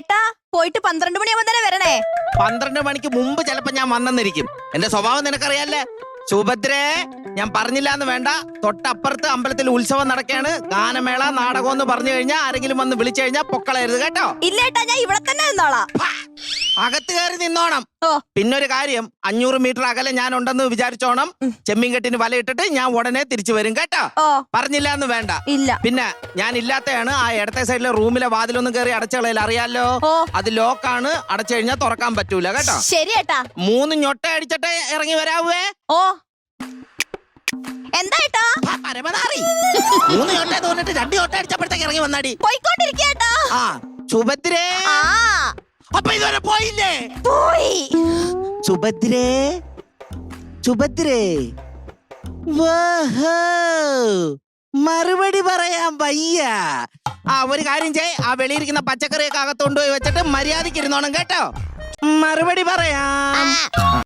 ഏട്ടാ പോയിട്ട് 12 മണിയാവുമ്പോ തന്നെ വരണേ. 12 മണിക്ക് മുമ്പ് ചിലപ്പോ ഞാൻ വന്നെന്നിരിക്കും. എന്റെ സ്വഭാവം നിനക്കറിയാല്ലേ. സുഭദ്രേ, ഞാൻ പറഞ്ഞില്ല എന്ന് വേണ്ട. തൊട്ടപ്പുറത്ത് അമ്പലത്തിൽ ഉത്സവം നടക്കുകയാണ്. ഗാനമേള നാടകം എന്ന് പറഞ്ഞു കഴിഞ്ഞാൽ ആരെങ്കിലും വന്ന് വിളിച്ചു കഴിഞ്ഞാൽ പൊക്കളയരുത് കേട്ടോ. ഇല്ല ഏട്ടാ, ഞാൻ ഇവിടെ തന്നെ നിന്നോളാം. അകത്ത് കയറി നിന്നോണം. ഓ പിന്നൊരു കാര്യം, 500 മീറ്റർ അകലെ ഞാൻ ഉണ്ടെന്ന് വിചാരിച്ചോണം. ചെമ്മീൻകെട്ടിന് വലയിട്ടിട്ട് ഞാൻ ഉടനെ തിരിച്ചു വരും കേട്ടോ. ഓ പറഞ്ഞില്ല എന്ന് വേണ്ട. ഇല്ല. പിന്നെ ഞാൻ ഇല്ലാത്തതാണ് ആ ഇടത്തെ സൈഡിലെ റൂമിലെ വാതിലൊന്നും കയറി അടച്ചുകളയിൽ അറിയാലോ. ഓ അത് ലോക്കാണ്. അടച്ചു കഴിഞ്ഞാൽ തുറക്കാൻ പറ്റൂല കേട്ടോ. ശരി ഏട്ടാ. 3 ഞൊട്ട അടിച്ചിട്ട് ഇറങ്ങി വരാവേ. ഓ എന്താ ഏട്ടാ? പരമനാറി. 3 ഞൊട്ട തോന്നിട്ട് 2 ഞൊട്ട അടിച്ചപ്പോഴത്തേക്ക് ഇറങ്ങി വന്നാടി. പോയിക്കൊണ്ടിരിക്കേട്ടാ. ആ സുഭദ്രേ, ആ അപ്പൊ ഇതുവരെ പോയില്ലേ? പോയി. സുഭദ്രേ, സുഭദ്രേ, വഹോ, മറുപടി പറയാൻ വയ്യ. ആ ഒരു കാര്യം ചെയ്, ആ വെളിയിരിക്കുന്ന പച്ചക്കറിയൊക്കെ അകത്തോണ്ട് പോയി വെച്ചിട്ട് മര്യാദയ്ക്ക് ഇരുന്നോണം കേട്ടോ. മറുപടി പറയാം.